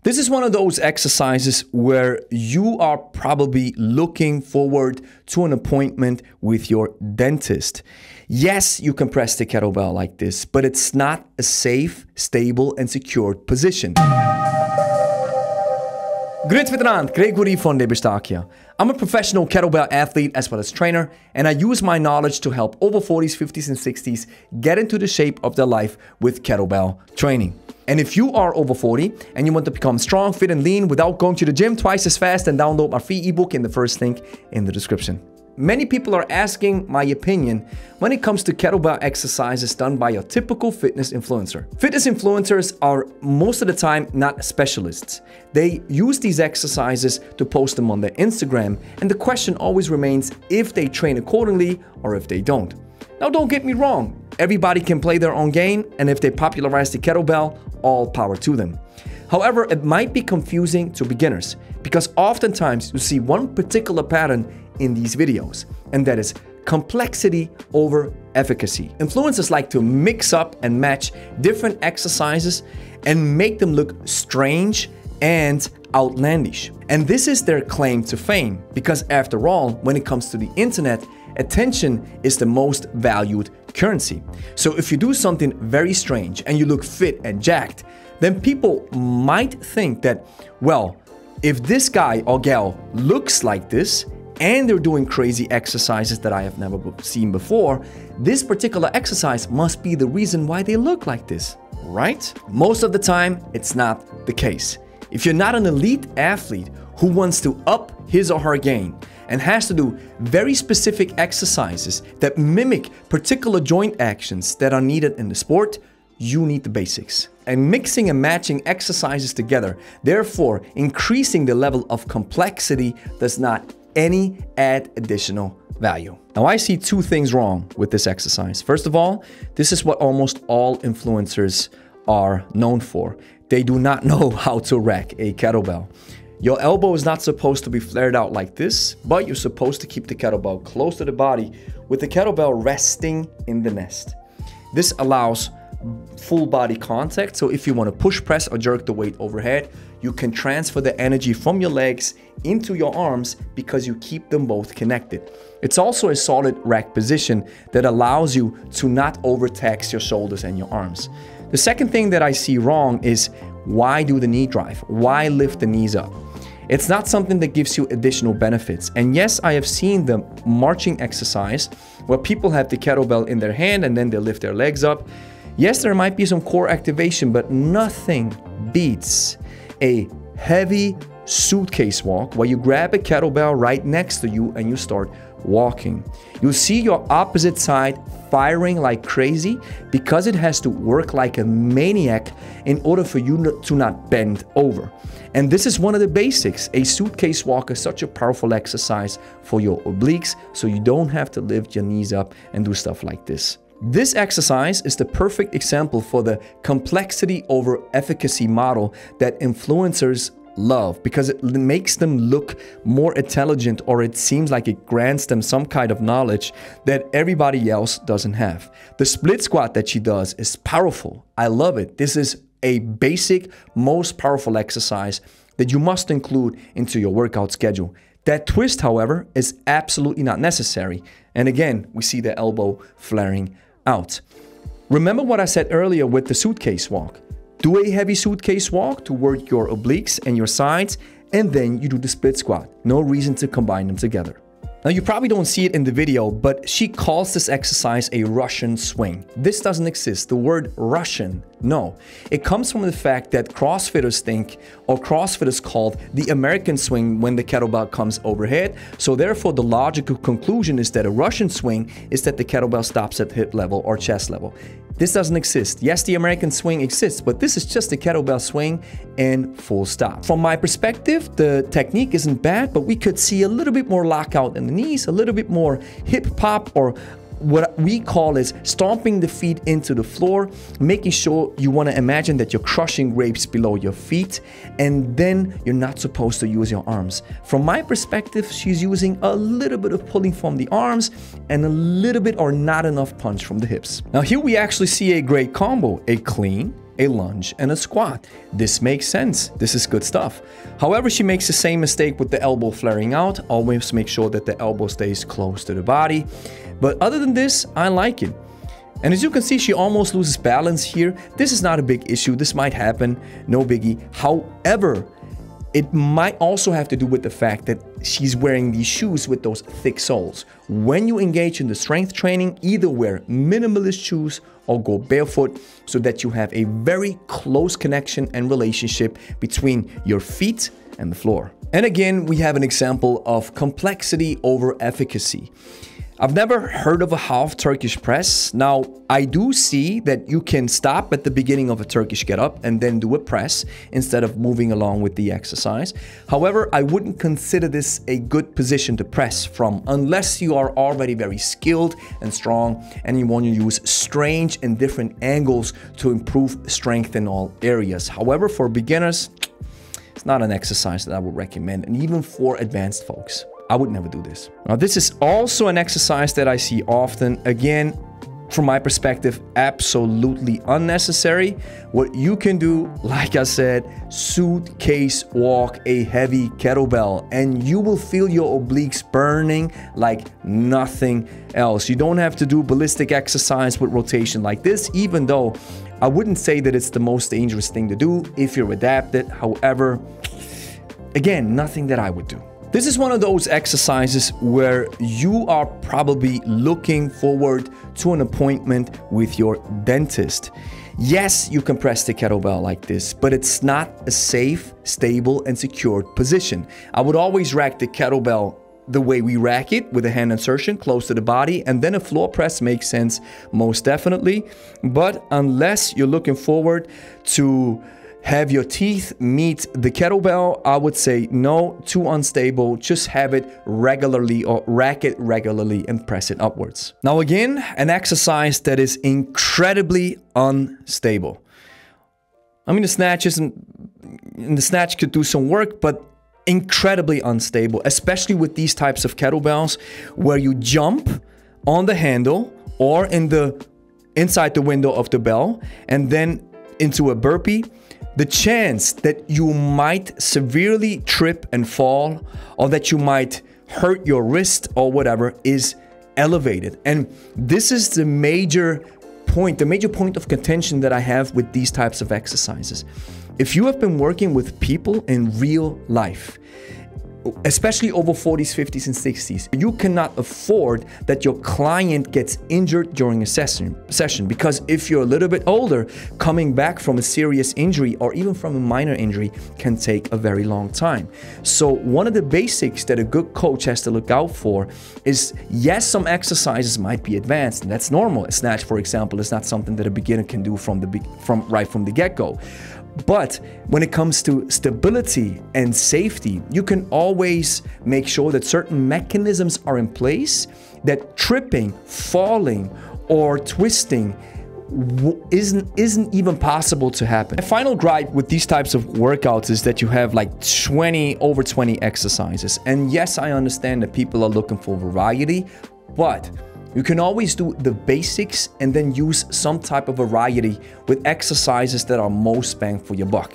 This is one of those exercises where you are probably looking forward to an appointment with your dentist. Yes, you can press the kettlebell like this, but it's not a safe, stable, and secured position. Grüezi miteinander, Gregory von Lebe hier. I'm a professional kettlebell athlete as well as trainer, and I use my knowledge to help over 40s, 50s, and 60s get into the shape of their life with kettlebell training. And if you are over 40 and you want to become strong, fit, and lean without going to the gym twice as fast, then download my free ebook in the first link in the description. Many people are asking my opinion when it comes to kettlebell exercises done by a typical fitness influencer. Fitness influencers are most of the time not specialists. They use these exercises to post them on their Instagram, and the question always remains if they train accordingly or if they don't. Now, don't get me wrong, everybody can play their own game, and if they popularize the kettlebell, all power to them. However, it might be confusing to beginners because oftentimes you see one particular pattern in these videos, and that is complexity over efficacy. Influencers like to mix up and match different exercises and make them look strange and outlandish. And this is their claim to fame because after all, when it comes to the internet, attention is the most valued currency. So if you do something very strange and you look fit and jacked, then people might think that, well, if this guy or gal looks like this and they're doing crazy exercises that I have never seen before, this particular exercise must be the reason why they look like this, right? Most of the time, it's not the case. If you're not an elite athlete who wants to up his or her game and has to do very specific exercises that mimic particular joint actions that are needed in the sport, you need the basics. And mixing and matching exercises together, therefore increasing the level of complexity, does not add additional value. Now, I see two things wrong with this exercise. First of all, this is what almost all influencers are known for. They do not know how to rack a kettlebell. Your elbow is not supposed to be flared out like this, but you're supposed to keep the kettlebell close to the body with the kettlebell resting in the nest. This allows full body contact, so if you want to push, press, or jerk the weight overhead, you can transfer the energy from your legs into your arms because you keep them both connected. It's also a solid rack position that allows you to not overtax your shoulders and your arms. The second thing that I see wrong is why do the knee drive? Why lift the knees up? It's not something that gives you additional benefits. And yes, I have seen the marching exercise where people have the kettlebell in their hand and then they lift their legs up. Yes, there might be some core activation, but nothing beats a heavy suitcase walk where you grab a kettlebell right next to you and you start walking. You'll see your opposite side firing like crazy because it has to work like a maniac in order for you to not bend over. And this is one of the basics. A suitcase walk is such a powerful exercise for your obliques, so you don't have to lift your knees up and do stuff like this. This exercise is the perfect example for the complexity over efficacy model that influencers love because it makes them look more intelligent, or it seems like it grants them some kind of knowledge that everybody else doesn't have. The split squat that she does is powerful. I love it. This is a basic, most powerful exercise that you must include into your workout schedule. That twist, however, is absolutely not necessary. And again, we see the elbow flaring out. Remember what I said earlier with the suitcase walk. Do a heavy suitcase walk to work your obliques and your sides, and then you do the split squat. No reason to combine them together. Now, you probably don't see it in the video, but she calls this exercise a Russian swing. This doesn't exist. The word Russian, no. It comes from the fact that CrossFitters think, or CrossFitters called the American swing when the kettlebell comes overhead. So therefore, the logical conclusion is that a Russian swing is that the kettlebell stops at hip level or chest level. This doesn't exist. Yes, the American swing exists, but this is just a kettlebell swing and full stop. From my perspective, the technique isn't bad, but we could see a little bit more lockout in the knees, a little bit more hip pop, or what we call is stomping the feet into the floor, making sure you want to imagine that you're crushing grapes below your feet, and then you're not supposed to use your arms. From my perspective, she's using a little bit of pulling from the arms and a little bit or not enough punch from the hips. Now here we actually see a great combo, a clean, a lunge, and a squat. This makes sense. This is good stuff. However, she makes the same mistake with the elbow flaring out. Always make sure that the elbow stays close to the body. But other than this, I like it. And as you can see, she almost loses balance here. This is not a big issue. This might happen, no biggie. However, it might also have to do with the fact that she's wearing these shoes with those thick soles. When you engage in the strength training, either wear minimalist shoes or go barefoot so that you have a very close connection and relationship between your feet and the floor. And again, we have an example of complexity over efficacy. I've never heard of a half Turkish press. Now, I do see that you can stop at the beginning of a Turkish get-up and then do a press instead of moving along with the exercise. However, I wouldn't consider this a good position to press from unless you are already very skilled and strong and you want to use strange and different angles to improve strength in all areas. However, for beginners, it's not an exercise that I would recommend, and even for advanced folks, I would never do this. Now, this is also an exercise that I see often. Again, from my perspective, absolutely unnecessary. What you can do, like I said, suitcase walk a heavy kettlebell and you will feel your obliques burning like nothing else. You don't have to do ballistic exercise with rotation like this, even though I wouldn't say that it's the most dangerous thing to do if you're adapted. However, again, nothing that I would do. This is one of those exercises where you are probably looking forward to an appointment with your dentist. Yes, you can press the kettlebell like this, but it's not a safe, stable, and secured position. I would always rack the kettlebell the way we rack it, with a hand insertion close to the body, and then a floor press makes sense most definitely. But unless you're looking forward to have your teeth meet the kettlebell, I would say no, too unstable. Just have it regularly or rack it regularly and press it upwards. Now again, an exercise that is incredibly unstable. I mean, the snatch could do some work, but incredibly unstable, especially with these types of kettlebells where you jump on the handle or inside the window of the bell and then into a burpee. The chance that you might severely trip and fall, or that you might hurt your wrist or whatever, is elevated. And this is the major point of contention that I have with these types of exercises. If you have been working with people in real life, especially over 40s, 50s, and 60s, you cannot afford that your client gets injured during a session. Because if you're a little bit older, coming back from a serious injury or even from a minor injury can take a very long time. So one of the basics that a good coach has to look out for is, yes, some exercises might be advanced, and that's normal. A snatch, for example, is not something that a beginner can do right from the get-go. But when it comes to stability and safety, you can always make sure that certain mechanisms are in place, that tripping, falling, or twisting isn't even possible to happen. My final gripe with these types of workouts is that you have like over 20 exercises. And yes, I understand that people are looking for variety, but you can always do the basics and then use some type of variety with exercises that are most bang for your buck.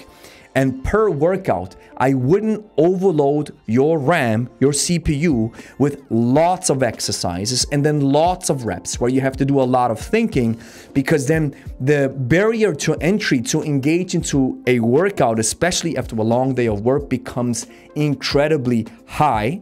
And per workout, I wouldn't overload your RAM, your CPU, with lots of exercises and then lots of reps where you have to do a lot of thinking, because then the barrier to entry to engage into a workout, especially after a long day of work, becomes incredibly high.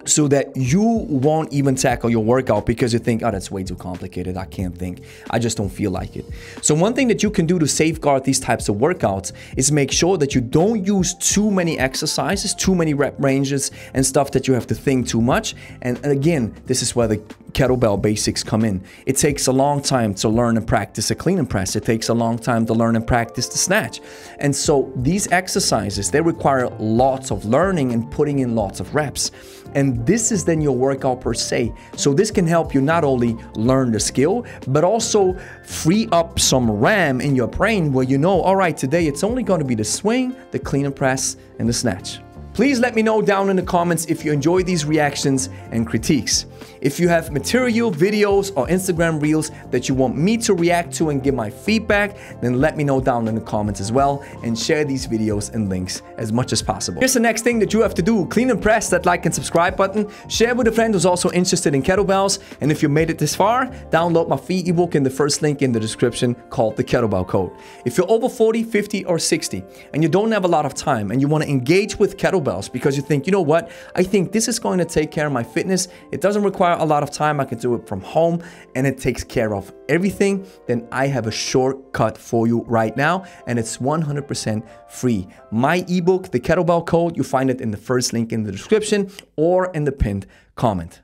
So that you won't even tackle your workout because you think, oh, that's way too complicated. I can't think. I just don't feel like it. So one thing that you can do to safeguard these types of workouts is make sure that you don't use too many exercises, too many rep ranges and stuff that you have to think too much. And again, this is where the kettlebell basics come in. It takes a long time to learn and practice a clean and press. It takes a long time to learn and practice the snatch. And so these exercises, they require lots of learning and putting in lots of reps. And this is then your workout per se. So this can help you not only learn the skill, but also free up some RAM in your brain where you know, all right, today it's only going to be the swing, the clean and press, and the snatch. Please let me know down in the comments if you enjoy these reactions and critiques. If you have material, videos, or Instagram reels that you want me to react to and give my feedback, then let me know down in the comments as well, and share these videos and links as much as possible. Here's the next thing that you have to do. Clean and press that like and subscribe button. Share with a friend who's also interested in kettlebells. And if you made it this far, download my free ebook in the first link in the description called the Kettlebell Code. If you're over 40, 50, or 60, and you don't have a lot of time and you want to engage with kettlebells because you think, you know what, I think this is going to take care of my fitness. It doesn't require a lot of time. I can do it from home and it takes care of everything. Then I have a shortcut for you right now, and it's 100% free. My ebook, the Kettlebell Code, you find it in the first link in the description or in the pinned comment.